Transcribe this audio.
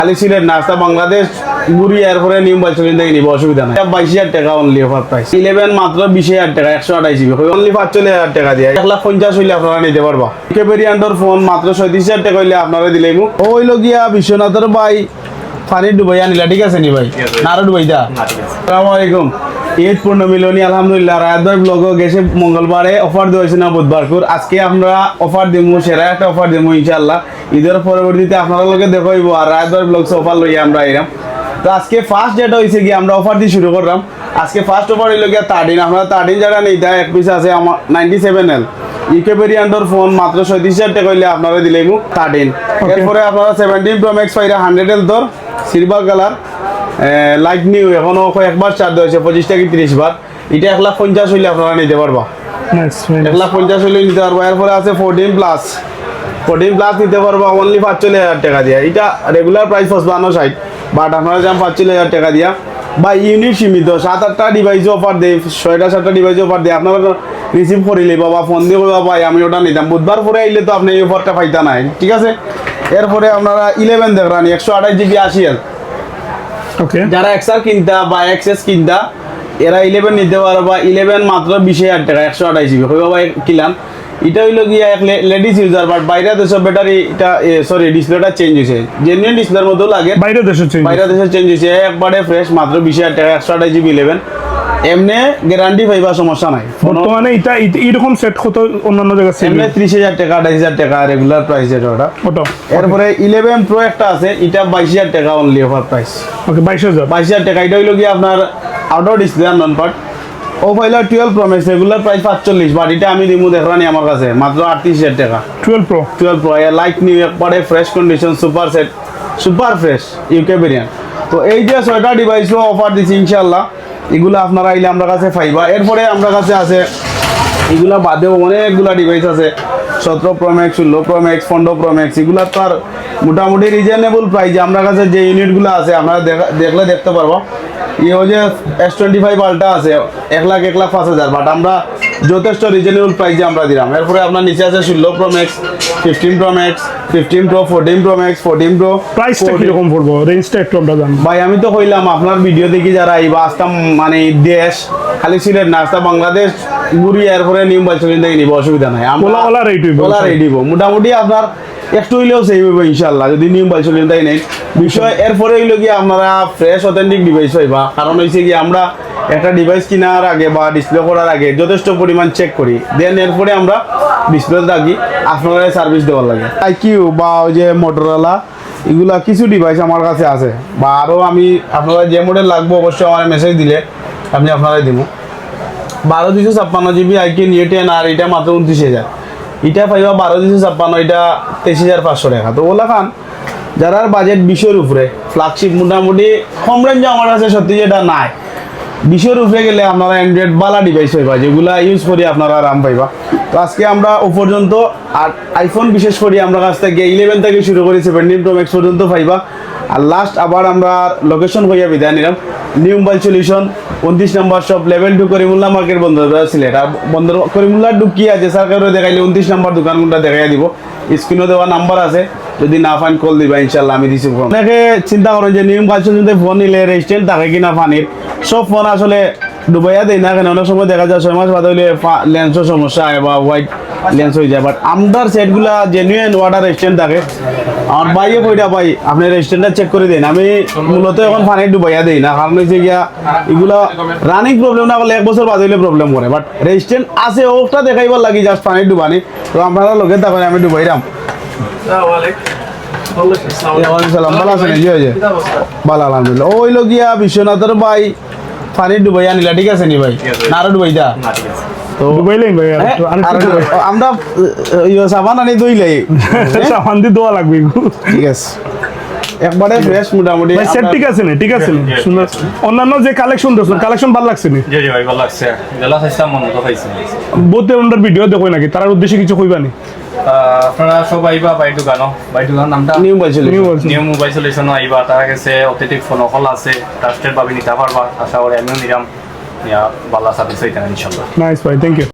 খালি সিলেট নাস্তা বাংলাদেশ ঘুরি এরপরে নিউ মোবাইল চলে দেখে নিব, অসুবিধা নাই। 22,000 টাকা অনলি অফার প্রাইস। 11 মাত্র 20,000 টাকা, 128 জিবি অনলি 45,000 টাকা দিয়ে 1,50,000 হইলে আপনারা নিতে পারবা। কে ভেরিয়েন্টর ফোন মাত্র 37,000 টাকা হইলে আপনারা দিলেই মু হইল গিয়া বিশ্বনাথের ভাই পানি ডুবাই আনিলা, ঠিক আছে নি ভাই? নারো ডুবাই দা। আসসালামু আলাইকুম। ঈদ পূর্ণ মিলনী আলহামদুলিল্লাহ। রায়াত ভাই ব্লগ গেছে মঙ্গলবারে অফার দিয়েছে না বুধবার করে, আজকে আমরা অফার দিমু, সেরা একটা অফার দিমু ইনশাআল্লাহ। ঈদের পরবর্তীতে আপনারা লোকে দেখাইব আর রায়াত ভাই ব্লগ অফার লইয়া আমরা এরাম। তো আজকে ফার্স্ট যেটা হয়েছে কি আমরা অফার দিয়ে শুরু করলাম। আজকে ফার্স্ট অফার হইল গিয়া 13, আপনারা 13 যারা নেই দেয় এক পিস আছে আমার 97L ইউকে ভেরিয়েন্টর ফোন মাত্র 37,000 টাকা হইলে আপনারা দিলেই মু 13। এরপরে আপনারা 17 Pro Max পাইরা 100L তোর সিলভার কালার লাইট নিউ, এখনো একবার চার্জ হয়েছে 25 থেকে 30 বার। এটা 1,50,000 হইলে আপনারা নিতে পারবা। 1,50,000 হইলে নিতে পারবা। এরপরে আছে 14 প্লাস নিতে পারবা অনলি 45,000 টাকা দিয়া। এটা রেগুলার প্রাইস 55-60, বাট আপনারা যান 45,000 টাকা দিয়া। বা ইউনিট সীমিত 7-8টা ডিভাইস অফার দেয়, 6টা-7টা ডিভাইস অফার দেয়। আপনারা রিসিভ করিলে বাবা ফোন দিয়ে কইবা ভাই আমি ওটা নিতাম, বুধবার পরে আইলে তো আপনি এই অফারটা পাইতা নাই, ঠিক আছে? এরপরে আপনারা 11 দেখরানি 128 জিবি 80L। যারা এক্সআর কিনতা বা এক্সএস কিনতা এরা 11 নিতে পারবা। 11 মাত্র 20,000 টাকা, 128 জিবি হইবা ভাই কিলাম। এটা হইলো গিয়া এক লেডিস ইউজার, বাট বাইরে দেশে ব্যাটারি এটা সরি ডিসপ্লেটা চেঞ্জ হয়েছে, জেনুইন ডিসপ্লের মতো লাগে, বাইরে দেশে চেঞ্জ হয়েছে। একবারে ফ্রেশ মাত্র 20,000 টাকা, 128 জিবি 11 এমনি গ্যারান্টি পাইবা, সমস্যা নাই। বর্তমানে এটা এরকম সেট কত অন্যান্য জায়গা সেল এমনি 30,000 টাকা 28,000 টাকা রেগুলার প্রাইস এটা ওটা। এরপরে 11 Pro একটা আছে, এটা 22,000 টাকা অনলি অফার প্রাইস। ওকে 22,000 টাকা। এটা হইলো গিয়া আপনার আউটডোর ডিসপ্লে আর নন পার্ট। ও ফাইলা 12 Pro Max regular price 45, but এটা আমি দিমু দেখরানি আমার কাছে মাত্র 38,000 টাকা। 12 Pro লাইক নিউ একবারে fresh condition, super set, super fresh UK variant. তো এই যে 6টা ডিভাইসও অফার দিচ্ছি ইনশাআল্লাহ, এগুলো আপনারা আইলে আমরা কাছে পাইবা। এরপরে আমরা কাছে আছে এগুলা বাদেও অনেকগুলা ডিভাইস আছে, 17 Pro Max, 16 Pro Max, 15 Pro Max। এগুলা তো আর মোটামুটি রিজনেবল প্রাইসে আমরা কাছে যে ইউনিটগুলো আছে আপনারা দেখলে দেখতে পারবো। ইও যে S25 আলট্রা আছে 1,05,000, বাট আমরা যথেষ্ট রিজনেবল প্রাইসে আমরা দিলাম। এরপরে আপনার নিচে আছে 16 Pro Max, 15 Pro Max, 15 Pro, 14 Pro Max, 14 Pro। প্রাইসটা কি রকম পড়বো, রেঞ্জটা একটু আমরা জানবো। ভাই আমি তো কইলাম আপনার ভিডিও দেখি যারা আইবা আসতাম, মানে দেশ খালি সিলেট না আসতা বাংলাদেশ ঘুরি এরপরে নিউ মোবাইল চলে দেখে নিব, অসুবিধা নাই। আমরা ওলা রেডি মোটামুটি আপনার একটু হইলেও সেভ হইব ইনশাআল্লাহ যদি নিউ মোবাইল চলে তাই নেই বিষয়। এরপরে হইলো কি আপনারা ফ্রেশ অথেন্টিক ডিভাইস পাইবা, কারণ হয়েছে কি আমরা একটা ডিভাইস কেনার আগে বা ডিসপ্লে করার আগে যথেষ্ট পরিমাণ চেক করি, দেন এরপরে আমরা ডিসপ্লে রাখি আপনারা সার্ভিস দেওয়ার লাগে। IQ বা ওই যে মোটরোলা এগুলা কিছু ডিভাইস আমার কাছে আছে, বা আরও আমি আপনারা যে মডেল লাগবে অবশ্যই আমার মেসেজ দিলে আমি আপনারাই দিব। 12,256 জিবি IQ নিউ 10, আর এটা মাত্র 29,000। এটা পাইবা 12,256, এটা 23,500 টাকা। তো ওলা খান যারা বাজেট 20-এর উপরে ফ্ল্যাগশিপ মোটামুটি কম রেঞ্জে আমার কাছে সত্যি যেটা নাই, 20-এর উপরে গেলে আপনারা অ্যান্ড্রয়েড বালা ডিভাইস পাইবা যেগুলা ইউজ করি আপনারা আরাম পাইবা। তো আজকে আমরা ও পর্যন্ত আর আইফোন বিশেষ করে আমরা কাছ থেকে 11 থেকে শুরু করি 17 Pro Max পর্যন্ত পাইবা। আর লাস্ট আবার আমরা লোকেশন হইয়া বিদায় নিলাম, নিউ মোবাইল সলিউশন 29 নম্বর শপ, লেভেল 2, করিমুল্লাহ মার্কেট, বন্দর সিলেট। আর বন্দর করিমুল্লাহ ঢুকি আছে সরকারে দেখাইলে 29 নম্বর দোকানগুলো দেখাই দিব, স্ক্রিনে দেওয়া নাম্বার আছে, যদি না ফাইন কল দিবা ইনশাআল্লাহ আমি রিসিভ করব। অনেকে চিন্তা করেন যে নিউ মোবাইল সলিউশন ফোন নিলে রেজিস্ট্রেন্ট থাকে কিনা পানির, সব ফোন আসলে ডুবাইয়া দেয় না, কেন অনেক সময় দেখা যায় 6 মাস বাদ হইলে লেন্সের সমস্যা হয় বা হোয়াইট লেন্স হয়ে যায়। বাট আমদার সেটগুলা জেনুইন ওয়াটার রেজিস্ট্যান্ট থাকে। আমার বাইয়ে কইটা ভাই আপনি রেজিস্ট্যান্টটা চেক করে দেন, আমি মূলত এখন পানি ডুবাইয়া দেই না, কারণ হচ্ছে গিয়া এগুলা রানিং প্রবলেম না করলে 1 বছর বাদ হইলে প্রবলেম করে। বাট রেজিস্ট্যান্ট আছে ওটা দেখাইবার লাগি জাস্ট পানি ডুবানি। তো আপনারা লোকের দেখেন আমি ডুবাইলাম। সালাম, ভালো আছেন? জি হয়েছে ভালো আলহামদুলিল্লাহ। ওই লগিয়া বিশ্বনাথের ভাই পানি ডুবাই আনিলা, ঠিক আছে নি ভাই? না আরো ডুবাইতা তো ডুবাইলেন ভাই, আমরা সাবান আনি দইলাই সাবান দিয়ে দোয়া লাগবে, ঠিক আছে একবারে ফ্রেশ মোটামুটি ভাই। সেট ঠিক আছে নি? ঠিক আছে নি? সুন্দর। অন্যান্য যে কালেকশন দেখছেন, কালেকশন ভালো লাগছে নি? জি ভাই ভালো লাগছে, গেলা খাইছিলাম মন মতো খাইছি। বহুতে ওনার ভিডিও দেখো নাকি, তার উদ্দেশ্যে কিছু কইবা নি? আপনারা সব আইবা বাই দোকান নামটা নিউ মোবাইল সলিউশন আইবা, তার কাছে অথেন্টিক ফোন হল আছে, ট্রাস্টেড ভাবে নিতে পারবা। আশা করি আমিও নিলাম, ভালো সার্ভিস হইতেন ইনশাল্লাহ। নাইস ভাই, থ্যাংক ইউ।